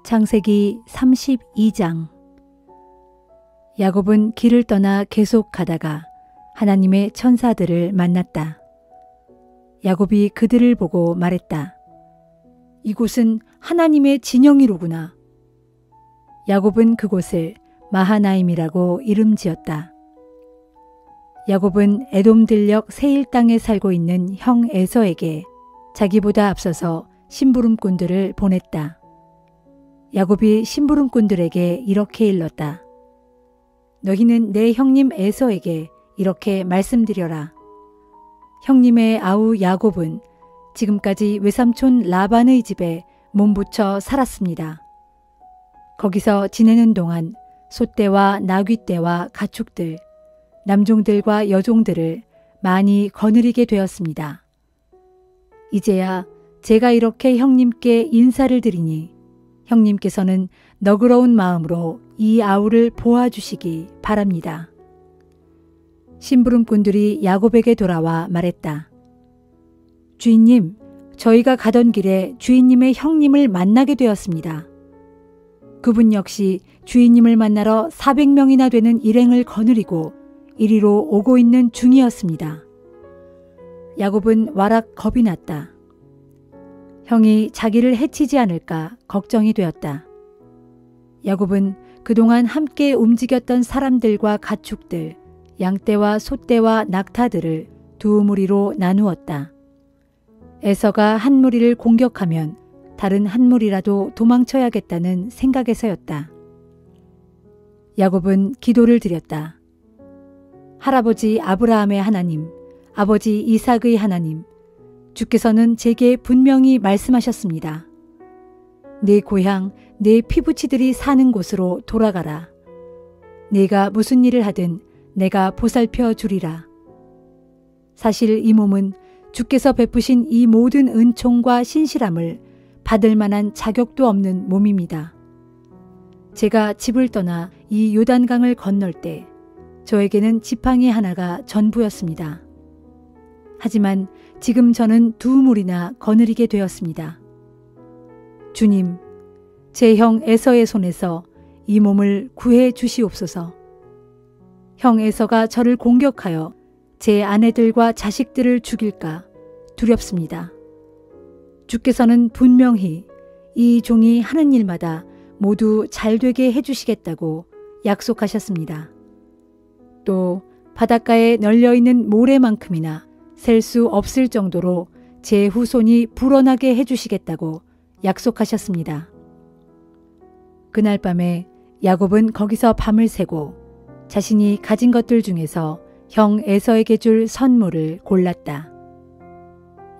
창세기 32장. 야곱은 길을 떠나 계속 가다가 하나님의 천사들을 만났다. 야곱이 그들을 보고 말했다. 이곳은 하나님의 진영이로구나. 야곱은 그곳을 마하나임이라고 이름 지었다. 야곱은 에돔 들녘 세일 땅에 살고 있는 형 에서에게 자기보다 앞서서 심부름꾼들을 보냈다. 야곱이 심부름꾼들에게 이렇게 일렀다. 너희는 내 형님 에서에게 이렇게 말씀드려라. 형님의 아우 야곱은 지금까지 외삼촌 라반의 집에 몸붙여 살았습니다. 거기서 지내는 동안 소떼와 나귀떼와 가축들, 남종들과 여종들을 많이 거느리게 되었습니다. 이제야 제가 이렇게 형님께 인사를 드리니 형님께서는 너그러운 마음으로 이 아우를 보아주시기 바랍니다. 심부름꾼들이 야곱에게 돌아와 말했다. 주인님, 저희가 가던 길에 주인님의 형님을 만나게 되었습니다. 그분 역시 주인님을 만나러 400명이나 되는 일행을 거느리고 이리로 오고 있는 중이었습니다. 야곱은 와락 겁이 났다. 형이 자기를 해치지 않을까 걱정이 되었다. 야곱은 그동안 함께 움직였던 사람들과 가축들, 양떼와 소떼와 낙타들을 두 무리로 나누었다. 에서가 한 무리를 공격하면 다른 한 무리라도 도망쳐야겠다는 생각에서였다. 야곱은 기도를 드렸다. 할아버지 아브라함의 하나님, 아버지 이삭의 하나님, 주께서는 제게 분명히 말씀하셨습니다. 내 고향, 내 피부치들이 사는 곳으로 돌아가라. 내가 무슨 일을 하든 내가 보살펴 주리라. 사실 이 몸은 주께서 베푸신 이 모든 은총과 신실함을 받을 만한 자격도 없는 몸입니다. 제가 집을 떠나 이 요단강을 건널 때 저에게는 지팡이 하나가 전부였습니다. 하지만 지금 저는 두 무리나 거느리게 되었습니다. 주님, 제 형 에서의 손에서 이 몸을 구해 주시옵소서. 형 에서가 저를 공격하여 제 아내들과 자식들을 죽일까 두렵습니다. 주께서는 분명히 이 종이 하는 일마다 모두 잘되게 해주시겠다고 약속하셨습니다. 또 바닷가에 널려있는 모래만큼이나 셀 수 없을 정도로 제 후손이 불어나게 해주시겠다고 약속하셨습니다. 그날 밤에 야곱은 거기서 밤을 새고 자신이 가진 것들 중에서 형 에서에게 줄 선물을 골랐다.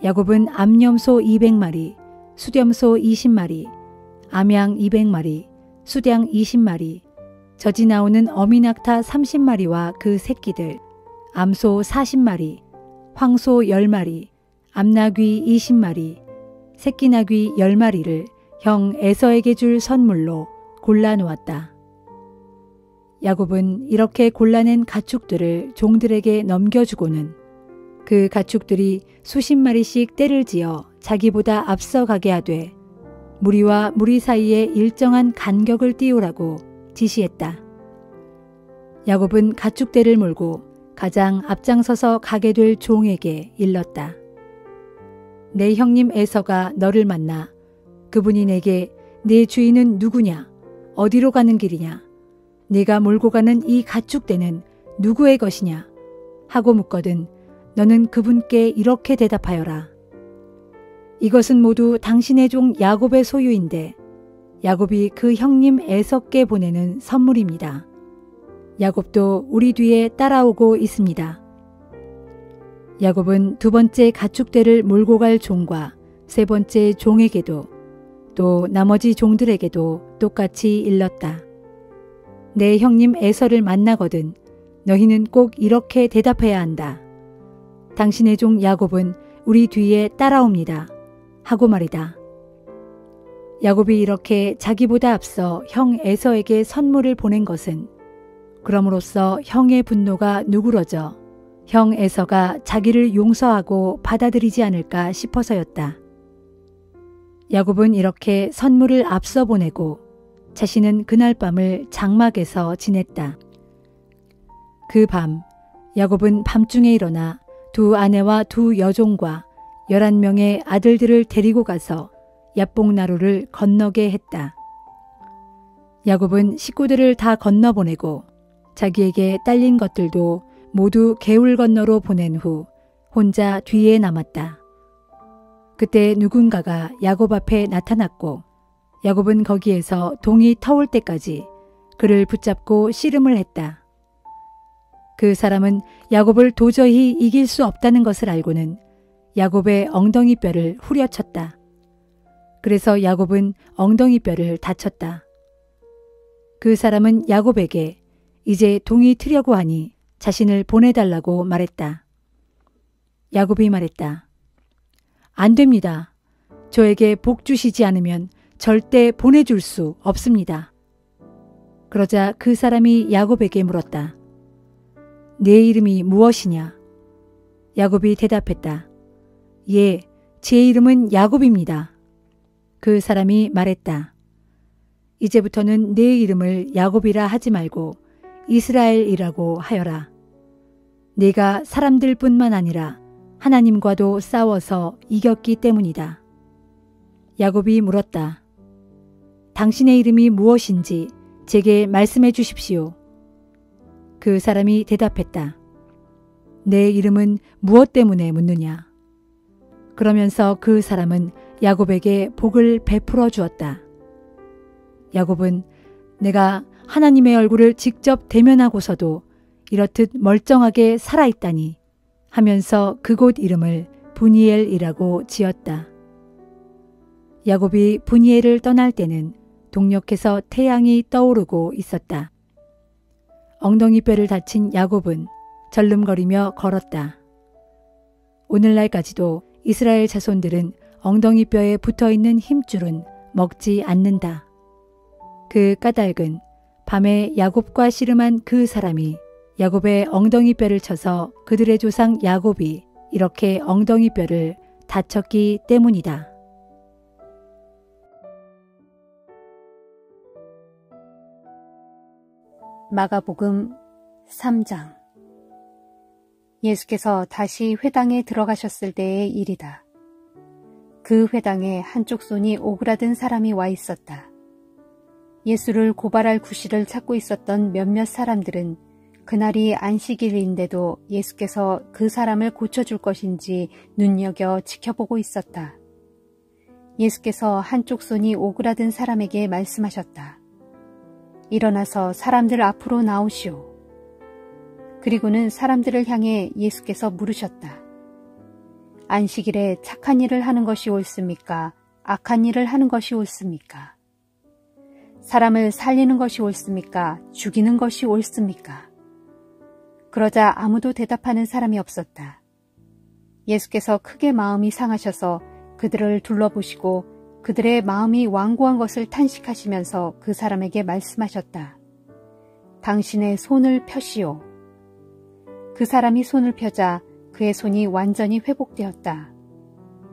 야곱은 암염소 200마리, 수렴소 20마리, 암양 200마리, 수량 20마리, 젖이 나오는 어미낙타 30마리와 그 새끼들, 암소 40마리, 황소 10마리, 암나귀 20마리, 새끼나귀 10마리를 형 에서에게 줄 선물로 골라놓았다. 야곱은 이렇게 골라낸 가축들을 종들에게 넘겨주고는 그 가축들이 수십 마리씩 떼를 지어 자기보다 앞서가게 하되 무리와 무리 사이에 일정한 간격을 띄우라고 지시했다. 야곱은 가축대를 몰고 가장 앞장서서 가게 될 종에게 일렀다. 내 형님 에서가 너를 만나 그분이 내게 내 주인은 누구냐? 어디로 가는 길이냐? 네가 몰고 가는 이 가축대는 누구의 것이냐? 하고 묻거든 너는 그분께 이렇게 대답하여라. 이것은 모두 당신의 종 야곱의 소유인데 야곱이 그 형님 에서께 보내는 선물입니다. 야곱도 우리 뒤에 따라오고 있습니다. 야곱은 두 번째 가축대를 몰고 갈 종과 세 번째 종에게도 또 나머지 종들에게도 똑같이 일렀다. 내 형님 에서를 만나거든 너희는 꼭 이렇게 대답해야 한다. 당신의 종 야곱은 우리 뒤에 따라옵니다. 하고 말이다. 야곱이 이렇게 자기보다 앞서 형 에서에게 선물을 보낸 것은 그럼으로써 형의 분노가 누그러져 형 에서가 자기를 용서하고 받아들이지 않을까 싶어서였다. 야곱은 이렇게 선물을 앞서 보내고 자신은 그날 밤을 장막에서 지냈다. 그 밤 야곱은 밤중에 일어나 두 아내와 두 여종과 11명의 아들들을 데리고 가서 야복나루를 건너게 했다. 야곱은 식구들을 다 건너보내고 자기에게 딸린 것들도 모두 개울 건너로 보낸 후 혼자 뒤에 남았다. 그때 누군가가 야곱 앞에 나타났고 야곱은 거기에서 동이 터올 때까지 그를 붙잡고 씨름을 했다. 그 사람은 야곱을 도저히 이길 수 없다는 것을 알고는 야곱의 엉덩이뼈를 후려쳤다. 그래서 야곱은 엉덩이뼈를 다쳤다. 그 사람은 야곱에게 이제 동이 트려고 하니 자신을 보내달라고 말했다. 야곱이 말했다. 안 됩니다. 저에게 복 주시지 않으면 절대 보내줄 수 없습니다. 그러자 그 사람이 야곱에게 물었다. 내 이름이 무엇이냐? 야곱이 대답했다. 예, 제 이름은 야곱입니다. 그 사람이 말했다. 이제부터는 내 이름을 야곱이라 하지 말고 이스라엘이라고 하여라. 내가 사람들뿐만 아니라 하나님과도 싸워서 이겼기 때문이다. 야곱이 물었다. 당신의 이름이 무엇인지 제게 말씀해 주십시오. 그 사람이 대답했다. 내 이름은 무엇 때문에 묻느냐? 그러면서 그 사람은 야곱에게 복을 베풀어 주었다. 야곱은 내가 하나님의 얼굴을 직접 대면하고서도 이렇듯 멀쩡하게 살아있다니 하면서 그곳 이름을 브니엘이라고 지었다. 야곱이 브니엘을 떠날 때는 동력에서 태양이 떠오르고 있었다. 엉덩이뼈를 다친 야곱은 절름거리며 걸었다. 오늘날까지도 이스라엘 자손들은 엉덩이뼈에 붙어있는 힘줄은 먹지 않는다. 그 까닭은 밤에 야곱과 씨름한 그 사람이 야곱의 엉덩이뼈를 쳐서 그들의 조상 야곱이 이렇게 엉덩이뼈를 다쳤기 때문이다. 마가복음 3장. 예수께서 다시 회당에 들어가셨을 때의 일이다. 그 회당에 한쪽 손이 오그라든 사람이 와 있었다. 예수를 고발할 구실을 찾고 있었던 몇몇 사람들은 그날이 안식일인데도 예수께서 그 사람을 고쳐줄 것인지 눈여겨 지켜보고 있었다. 예수께서 한쪽 손이 오그라든 사람에게 말씀하셨다. 일어나서 사람들 앞으로 나오시오. 그리고는 사람들을 향해 예수께서 물으셨다. 안식일에 착한 일을 하는 것이 옳습니까? 악한 일을 하는 것이 옳습니까? 사람을 살리는 것이 옳습니까? 죽이는 것이 옳습니까? 그러자 아무도 대답하는 사람이 없었다. 예수께서 크게 마음이 상하셔서 그들을 둘러보시고 그들의 마음이 완고한 것을 탄식하시면서 그 사람에게 말씀하셨다. 당신의 손을 펴시오. 그 사람이 손을 펴자 그의 손이 완전히 회복되었다.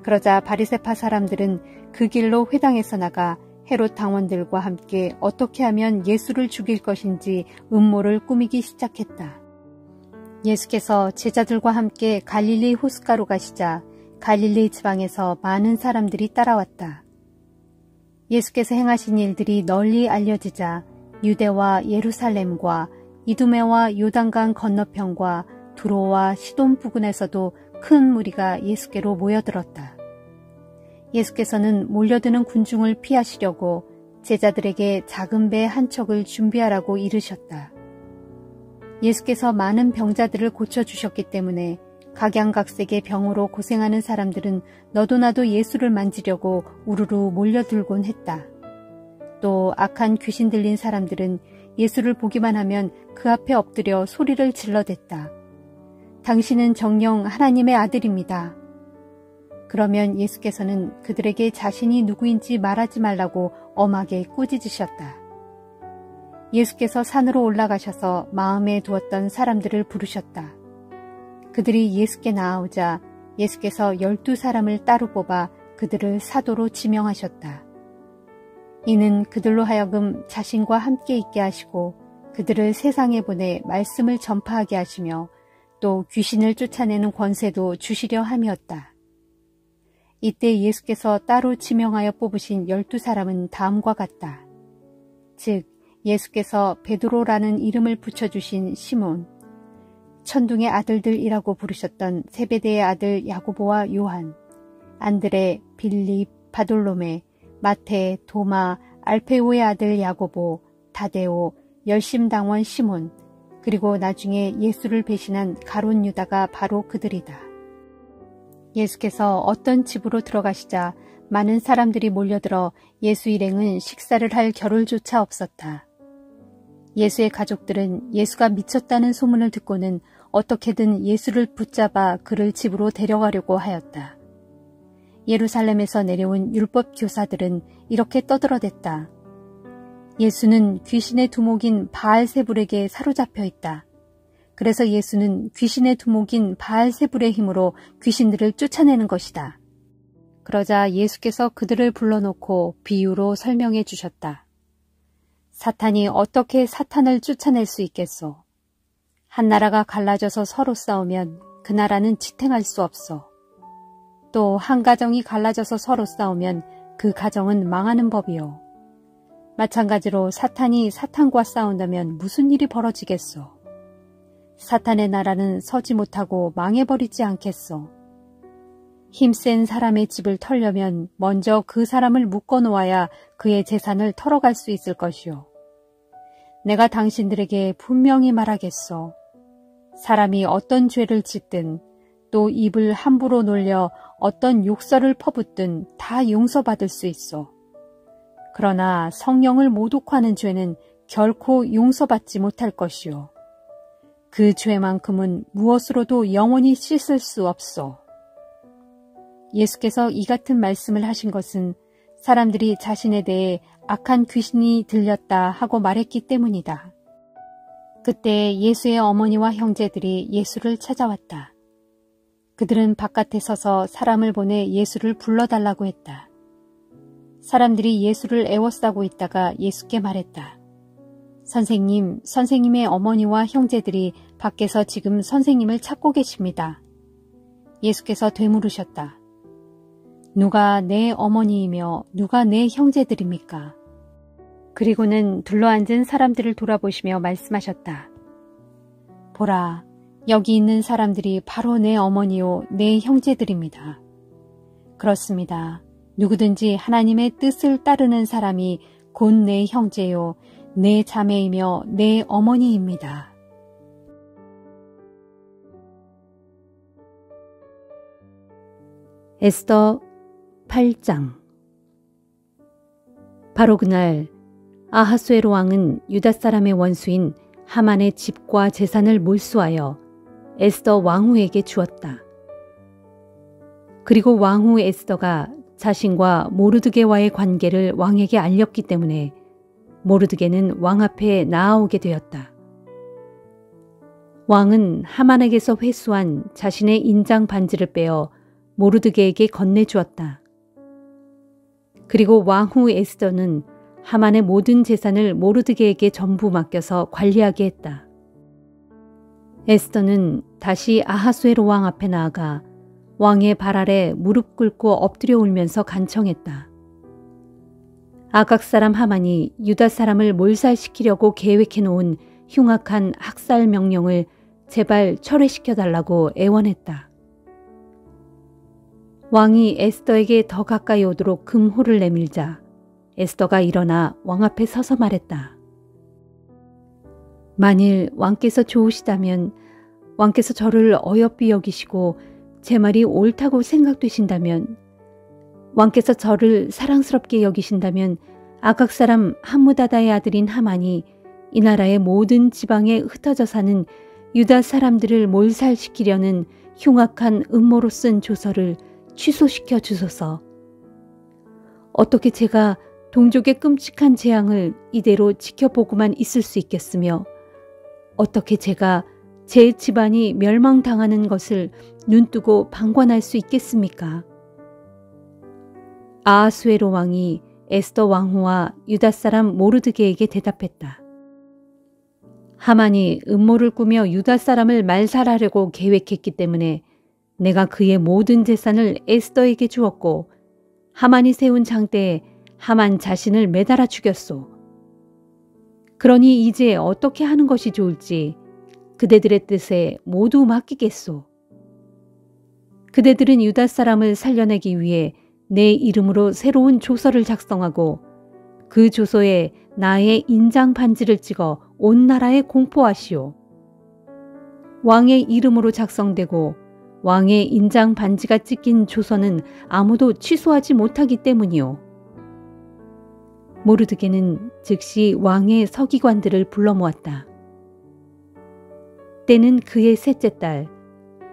그러자 바리새파 사람들은 그 길로 회당에서 나가 헤롯 당원들과 함께 어떻게 하면 예수를 죽일 것인지 음모를 꾸미기 시작했다. 예수께서 제자들과 함께 갈릴리 호숫가로 가시자 갈릴리 지방에서 많은 사람들이 따라왔다. 예수께서 행하신 일들이 널리 알려지자 유대와 예루살렘과 이두메와 요단강 건너편과 두로와 시돈 부근에서도 큰 무리가 예수께로 모여들었다. 예수께서는 몰려드는 군중을 피하시려고 제자들에게 작은 배 한 척을 준비하라고 이르셨다. 예수께서 많은 병자들을 고쳐주셨기 때문에 각양각색의 병으로 고생하는 사람들은 너도 나도 예수를 만지려고 우르르 몰려들곤 했다. 또 악한 귀신 들린 사람들은 예수를 보기만 하면 그 앞에 엎드려 소리를 질러댔다. 당신은 정녕 하나님의 아들입니다. 그러면 예수께서는 그들에게 자신이 누구인지 말하지 말라고 엄하게 꾸짖으셨다. 예수께서 산으로 올라가셔서 마음에 두었던 사람들을 부르셨다. 그들이 예수께 나아오자 예수께서 12사람을 따로 뽑아 그들을 사도로 지명하셨다. 이는 그들로 하여금 자신과 함께 있게 하시고 그들을 세상에 보내 말씀을 전파하게 하시며 또 귀신을 쫓아내는 권세도 주시려 함이었다. 이때 예수께서 따로 지명하여 뽑으신 12사람은 다음과 같다. 즉 예수께서 베드로라는 이름을 붙여주신 시몬, 천둥의 아들들이라고 부르셨던 세베대의 아들 야고보와 요한, 안드레, 빌립, 바돌로메, 마테, 도마, 알페오의 아들 야고보, 다데오, 열심당원 시몬, 그리고 나중에 예수를 배신한 가룟 유다가 바로 그들이다. 예수께서 어떤 집으로 들어가시자 많은 사람들이 몰려들어 예수 일행은 식사를 할 겨를조차 없었다. 예수의 가족들은 예수가 미쳤다는 소문을 듣고는 어떻게든 예수를 붙잡아 그를 집으로 데려가려고 하였다. 예루살렘에서 내려온 율법 교사들은 이렇게 떠들어댔다. 예수는 귀신의 두목인 바알세불에게 사로잡혀 있다. 그래서 예수는 귀신의 두목인 바알세불의 힘으로 귀신들을 쫓아내는 것이다. 그러자 예수께서 그들을 불러놓고 비유로 설명해 주셨다. 사탄이 어떻게 사탄을 쫓아낼 수 있겠소? 한 나라가 갈라져서 서로 싸우면 그 나라는 지탱할 수 없소. 또 한 가정이 갈라져서 서로 싸우면 그 가정은 망하는 법이요. 마찬가지로 사탄이 사탄과 싸운다면 무슨 일이 벌어지겠소? 사탄의 나라는 서지 못하고 망해버리지 않겠소? 힘센 사람의 집을 털려면 먼저 그 사람을 묶어놓아야 그의 재산을 털어갈 수 있을 것이요. 내가 당신들에게 분명히 말하겠소. 사람이 어떤 죄를 짓든 또 입을 함부로 놀려 어떤 욕설을 퍼붓든 다 용서받을 수 있소. 그러나 성령을 모독하는 죄는 결코 용서받지 못할 것이요. 그 죄만큼은 무엇으로도 영원히 씻을 수 없소. 예수께서 이 같은 말씀을 하신 것은 사람들이 자신에 대해 악한 귀신이 들렸다 하고 말했기 때문이다. 그때 예수의 어머니와 형제들이 예수를 찾아왔다. 그들은 바깥에 서서 사람을 보내 예수를 불러달라고 했다. 사람들이 예수를 애워싸고 있다가 예수께 말했다. 선생님, 선생님의 어머니와 형제들이 밖에서 지금 선생님을 찾고 계십니다. 예수께서 되물으셨다. 누가 내 어머니이며 누가 내 형제들입니까? 그리고는 둘러앉은 사람들을 돌아보시며 말씀하셨다. 보라, 여기 있는 사람들이 바로 내 어머니요, 내 형제들입니다. 그렇습니다. 누구든지 하나님의 뜻을 따르는 사람이 곧 내 형제요, 내 자매이며 내 어머니입니다. 에스더 8장. 바로 그날 아하수에로 왕은 유다 사람의 원수인 하만의 집과 재산을 몰수하여 에스더 왕후에게 주었다. 그리고 왕후 에스더가 자신과 모르드게와의 관계를 왕에게 알렸기 때문에 모르드게는 왕 앞에 나아오게 되었다. 왕은 하만에게서 회수한 자신의 인장 반지를 빼어 모르드게에게 건네주었다. 그리고 왕후 에스더는 하만의 모든 재산을 모르드게에게 전부 맡겨서 관리하게 했다. 에스더는 다시 아하수에로 왕 앞에 나아가 왕의 발 아래 무릎 꿇고 엎드려 울면서 간청했다. 아각 사람 하만이 유다 사람을 몰살시키려고 계획해 놓은 흉악한 학살 명령을 제발 철회시켜달라고 애원했다. 왕이 에스더에게 더 가까이 오도록 금호를 내밀자 에스더가 일어나 왕 앞에 서서 말했다. 만일 왕께서 좋으시다면 왕께서 저를 어여삐 여기시고 제 말이 옳다고 생각되신다면 왕께서 저를 사랑스럽게 여기신다면 아각 사람 함무다다의 아들인 하만이 이 나라의 모든 지방에 흩어져 사는 유다 사람들을 몰살시키려는 흉악한 음모로 쓴 조서를 취소시켜 주소서. 어떻게 제가 동족의 끔찍한 재앙을 이대로 지켜보고만 있을 수 있겠으며 어떻게 제가 제 집안이 멸망당하는 것을 눈뜨고 방관할 수 있겠습니까? 아하수에로 왕이 에스더 왕후와 유다 사람 모르드게에게 대답했다. 하만이 음모를 꾸며 유다 사람을 말살하려고 계획했기 때문에 내가 그의 모든 재산을 에스더에게 주었고 하만이 세운 장대에 하만 자신을 매달아 죽였소. 그러니 이제 어떻게 하는 것이 좋을지 그대들의 뜻에 모두 맡기겠소. 그대들은 유다 사람을 살려내기 위해 내 이름으로 새로운 조서를 작성하고 그 조서에 나의 인장 반지를 찍어 온 나라에 공포하시오. 왕의 이름으로 작성되고 왕의 인장 반지가 찍힌 조서는 아무도 취소하지 못하기 때문이오. 모르드게는 즉시 왕의 서기관들을 불러 모았다. 때는 그의 셋째 달,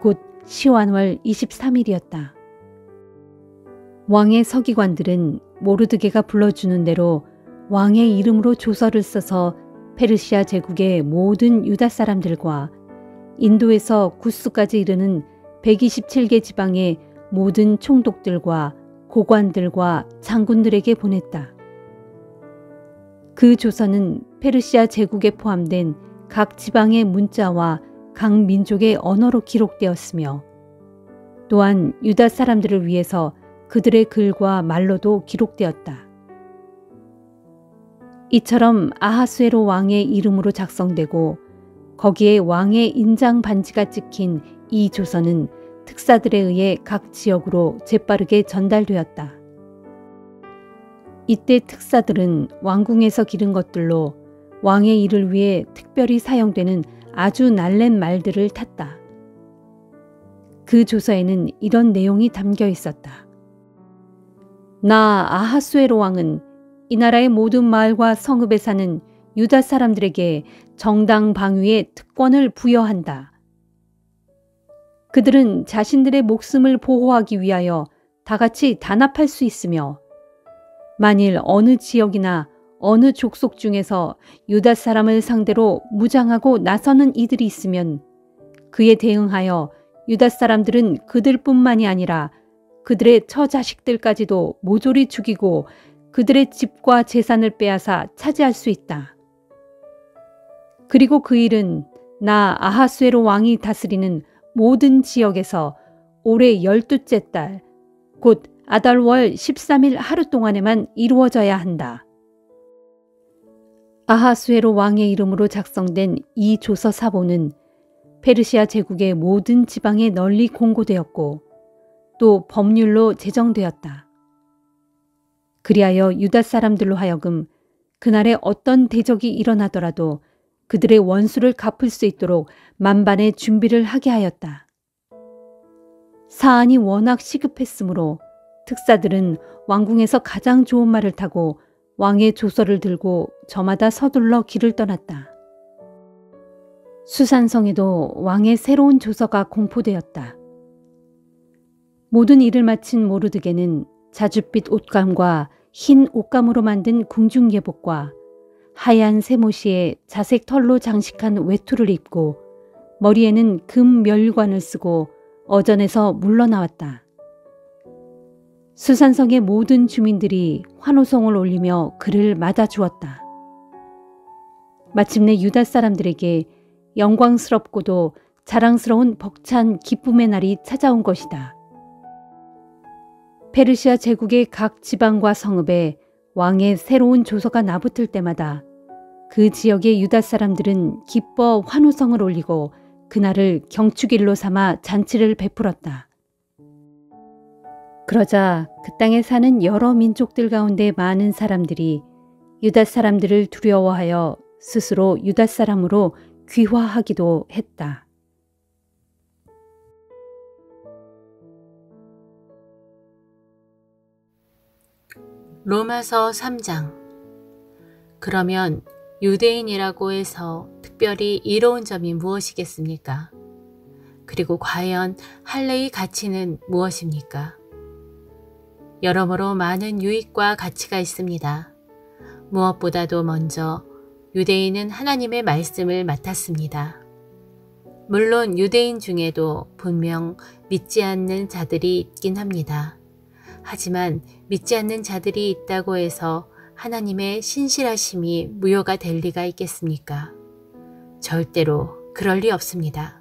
곧 시완월 23일이었다. 왕의 서기관들은 모르드게가 불러주는 대로 왕의 이름으로 조서를 써서 페르시아 제국의 모든 유다 사람들과 인도에서 구스까지 이르는 127개 지방의 모든 총독들과 고관들과 장군들에게 보냈다. 그 조서는 페르시아 제국에 포함된 각 지방의 문자와 각 민족의 언어로 기록되었으며 또한 유다 사람들을 위해서 그들의 글과 말로도 기록되었다. 이처럼 아하수에로 왕의 이름으로 작성되고 거기에 왕의 인장 반지가 찍힌 이 조서는 특사들에 의해 각 지역으로 재빠르게 전달되었다. 이때 특사들은 왕궁에서 기른 것들로 왕의 일을 위해 특별히 사용되는 아주 날랜 말들을 탔다. 그 조서에는 이런 내용이 담겨 있었다. 나 아하수에로 왕은 이 나라의 모든 마을과 성읍에 사는 유다 사람들에게 정당 방위의 특권을 부여한다. 그들은 자신들의 목숨을 보호하기 위하여 다같이 단합할 수 있으며 만일 어느 지역이나 어느 족속 중에서 유다 사람을 상대로 무장하고 나서는 이들이 있으면 그에 대응하여 유다 사람들은 그들뿐만이 아니라 그들의 처자식들까지도 모조리 죽이고 그들의 집과 재산을 빼앗아 차지할 수 있다. 그리고 그 일은 나 아하수에로 왕이 다스리는 모든 지역에서 올해 12째 달, 곧 아달월 13일 하루 동안에만 이루어져야 한다. 아하수에로 왕의 이름으로 작성된 이 조서 사본은 페르시아 제국의 모든 지방에 널리 공고되었고 또 법률로 제정되었다. 그리하여 유다 사람들로 하여금 그날에 어떤 대적이 일어나더라도 그들의 원수를 갚을 수 있도록 만반의 준비를 하게 하였다. 사안이 워낙 시급했으므로 특사들은 왕궁에서 가장 좋은 말을 타고 왕의 조서를 들고 저마다 서둘러 길을 떠났다. 수산성에도 왕의 새로운 조서가 공포되었다. 모든 일을 마친 모르드게는 자줏빛 옷감과 흰 옷감으로 만든 궁중예복과 하얀 세모시에 자색 털로 장식한 외투를 입고 머리에는 금 멸관을 쓰고 어전에서 물러나왔다. 수산성의 모든 주민들이 환호성을 올리며 그를 맞아주었다. 마침내 유다 사람들에게 영광스럽고도 자랑스러운 벅찬 기쁨의 날이 찾아온 것이다. 페르시아 제국의 각 지방과 성읍에 왕의 새로운 조서가 나붙을 때마다 그 지역의 유다 사람들은 기뻐 환호성을 올리고 그날을 경축일로 삼아 잔치를 베풀었다. 그러자 그 땅에 사는 여러 민족들 가운데 많은 사람들이 유다 사람들을 두려워하여 스스로 유다 사람으로 귀화하기도 했다. 로마서 3장. 그러면 유대인이라고 해서 특별히 이로운 점이 무엇이겠습니까? 그리고 과연 할례의 가치는 무엇입니까? 여러모로 많은 유익과 가치가 있습니다. 무엇보다도 먼저 유대인은 하나님의 말씀을 맡았습니다. 물론 유대인 중에도 분명 믿지 않는 자들이 있긴 합니다. 하지만 믿지 않는 자들이 있다고 해서 하나님의 신실하심이 무효가 될 리가 있겠습니까? 절대로 그럴 리 없습니다.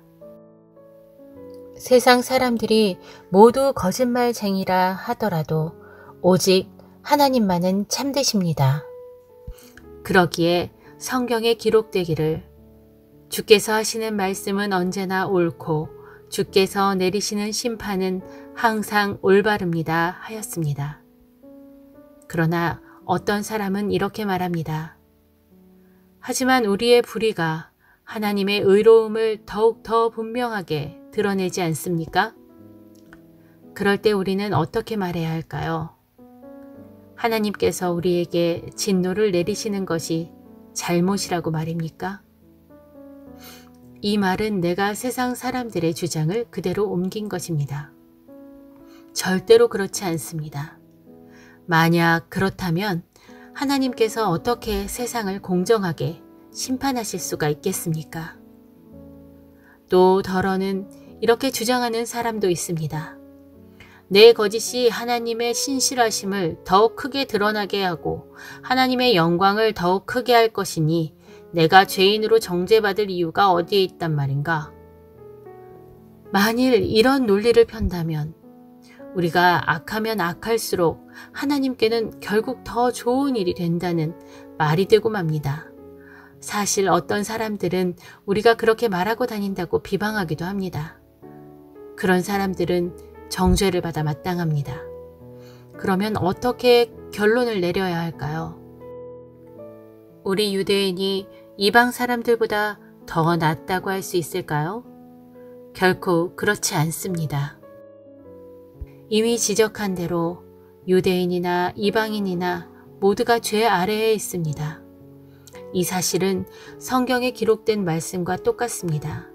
세상 사람들이 모두 거짓말쟁이라 하더라도 오직 하나님만은 참되십니다. 그러기에 성경에 기록되기를 주께서 하시는 말씀은 언제나 옳고 주께서 내리시는 심판은 항상 올바릅니다 하였습니다. 그러나 어떤 사람은 이렇게 말합니다. 하지만 우리의 불의가 하나님의 의로움을 더욱 더 분명하게 드러내지 않습니까? 그럴 때 우리는 어떻게 말해야 할까요? 하나님께서 우리에게 진노를 내리시는 것이 잘못이라고 말입니까? 이 말은 내가 세상 사람들의 주장을 그대로 옮긴 것입니다. 절대로 그렇지 않습니다. 만약 그렇다면 하나님께서 어떻게 세상을 공정하게 심판하실 수가 있겠습니까? 또 더러는 이렇게 주장하는 사람도 있습니다. 내 거짓이 하나님의 신실하심을 더욱 크게 드러나게 하고 하나님의 영광을 더욱 크게 할 것이니 내가 죄인으로 정죄받을 이유가 어디에 있단 말인가? 만일 이런 논리를 편다면 우리가 악하면 악할수록 하나님께는 결국 더 좋은 일이 된다는 말이 되고 맙니다. 사실 어떤 사람들은 우리가 그렇게 말하고 다닌다고 비방하기도 합니다. 그런 사람들은 정죄를 받아 마땅합니다. 그러면 어떻게 결론을 내려야 할까요? 우리 유대인이 이방 사람들보다 더 낫다고 할 수 있을까요? 결코 그렇지 않습니다. 이미 지적한 대로 유대인이나 이방인이나 모두가 죄 아래에 있습니다. 이 사실은 성경에 기록된 말씀과 똑같습니다.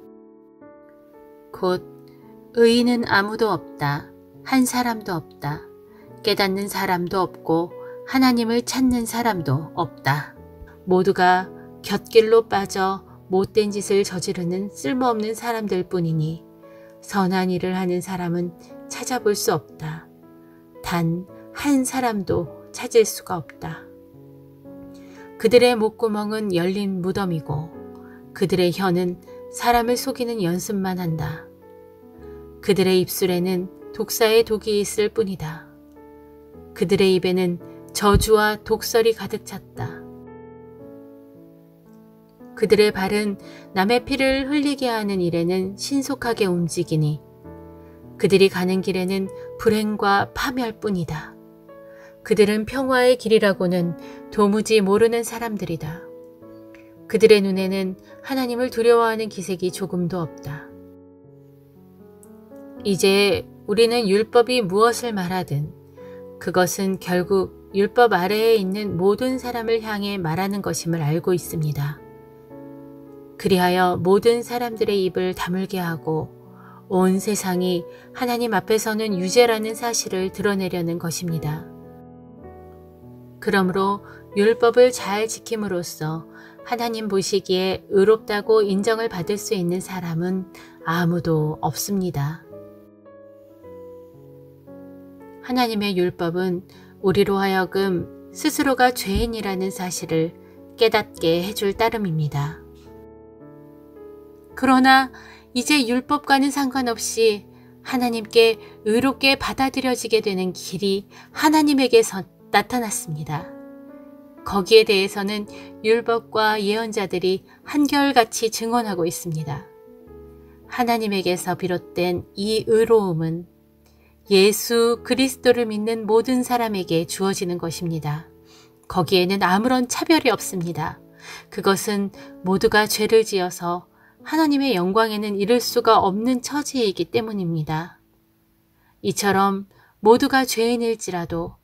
곧 의인은 아무도 없다. 한 사람도 없다. 깨닫는 사람도 없고 하나님을 찾는 사람도 없다. 모두가 곁길로 빠져 못된 짓을 저지르는 쓸모없는 사람들 뿐이니 선한 일을 하는 사람은 찾아볼 수 없다. 단 한 사람도 찾을 수가 없다. 그들의 목구멍은 열린 무덤이고 그들의 혀는 사람을 속이는 연습만 한다. 그들의 입술에는 독사의 독이 있을 뿐이다. 그들의 입에는 저주와 독설이 가득 찼다. 그들의 발은 남의 피를 흘리게 하는 일에는 신속하게 움직이니 그들이 가는 길에는 불행과 파멸뿐이다. 그들은 평화의 길이라고는 도무지 모르는 사람들이다. 그들의 눈에는 하나님을 두려워하는 기색이 조금도 없다. 이제 우리는 율법이 무엇을 말하든 그것은 결국 율법 아래에 있는 모든 사람을 향해 말하는 것임을 알고 있습니다. 그리하여 모든 사람들의 입을 다물게 하고 온 세상이 하나님 앞에서는 유죄라는 사실을 드러내려는 것입니다. 그러므로 율법을 잘 지킴으로써 하나님 보시기에 의롭다고 인정을 받을 수 있는 사람은 아무도 없습니다. 하나님의 율법은 우리로 하여금 스스로가 죄인이라는 사실을 깨닫게 해줄 따름입니다. 그러나 이제 율법과는 상관없이 하나님께 의롭게 받아들여지게 되는 길이 하나님에게서 나타났습니다. 거기에 대해서는 율법과 예언자들이 한결같이 증언하고 있습니다. 하나님에게서 비롯된 이 의로움은 예수 그리스도를 믿는 모든 사람에게 주어지는 것입니다. 거기에는 아무런 차별이 없습니다. 그것은 모두가 죄를 지어서 하나님의 영광에는 이를 수가 없는 처지이기 때문입니다. 이처럼 모두가 죄인일지라도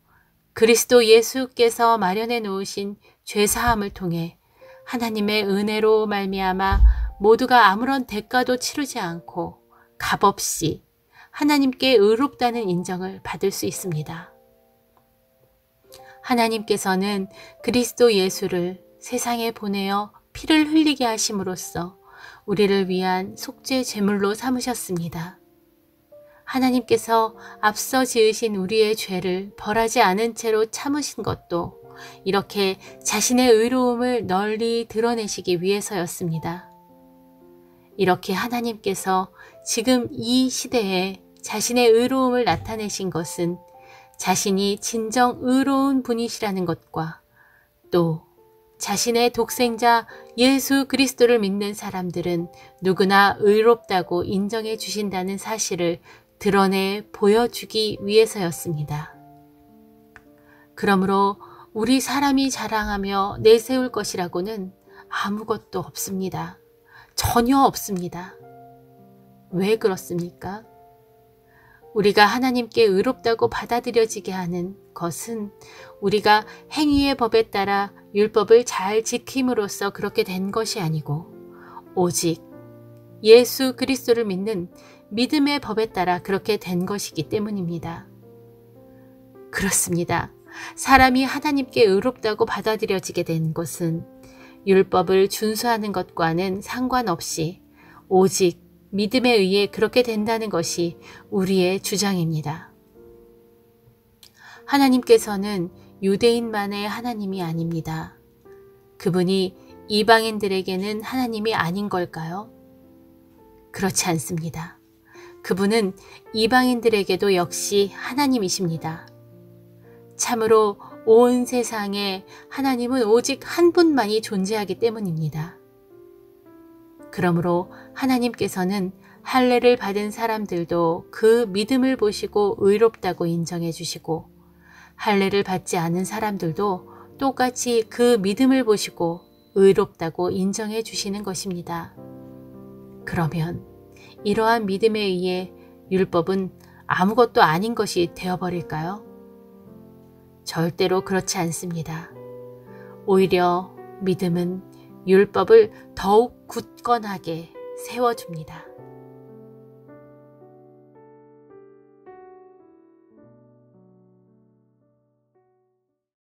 그리스도 예수께서 마련해 놓으신 죄사함을 통해 하나님의 은혜로 말미암아 모두가 아무런 대가도 치르지 않고 값없이 하나님께 의롭다는 인정을 받을 수 있습니다. 하나님께서는 그리스도 예수를 세상에 보내어 피를 흘리게 하심으로써 우리를 위한 속죄 제물로 삼으셨습니다. 하나님께서 앞서 지으신 우리의 죄를 벌하지 않은 채로 참으신 것도 이렇게 자신의 의로움을 널리 드러내시기 위해서였습니다. 이렇게 하나님께서 지금 이 시대에 자신의 의로움을 나타내신 것은 자신이 진정 의로운 분이시라는 것과 또 자신의 독생자 예수 그리스도를 믿는 사람들은 누구나 의롭다고 인정해 주신다는 사실을 드러내 보여주기 위해서였습니다. 그러므로 우리 사람이 자랑하며 내세울 것이라고는 아무것도 없습니다. 전혀 없습니다. 왜 그렇습니까? 우리가 하나님께 의롭다고 받아들여지게 하는 것은 우리가 행위의 법에 따라 율법을 잘 지킴으로써 그렇게 된 것이 아니고 오직 예수 그리스도를 믿는 믿음의 법에 따라 그렇게 된 것이기 때문입니다. 그렇습니다. 사람이 하나님께 의롭다고 받아들여지게 된 것은 율법을 준수하는 것과는 상관없이 오직 믿음에 의해 그렇게 된다는 것이 우리의 주장입니다. 하나님께서는 유대인만의 하나님이 아닙니다. 그분이 이방인들에게는 하나님이 아닌 걸까요? 그렇지 않습니다. 그분은 이방인들에게도 역시 하나님이십니다. 참으로 온 세상에 하나님은 오직 한 분만이 존재하기 때문입니다. 그러므로 하나님께서는 할례를 받은 사람들도 그 믿음을 보시고 의롭다고 인정해 주시고 할례를 받지 않은 사람들도 똑같이 그 믿음을 보시고 의롭다고 인정해 주시는 것입니다. 그러면 이러한 믿음에 의해 율법은 아무것도 아닌 것이 되어버릴까요? 절대로 그렇지 않습니다. 오히려 믿음은 율법을 더욱 굳건하게 세워줍니다.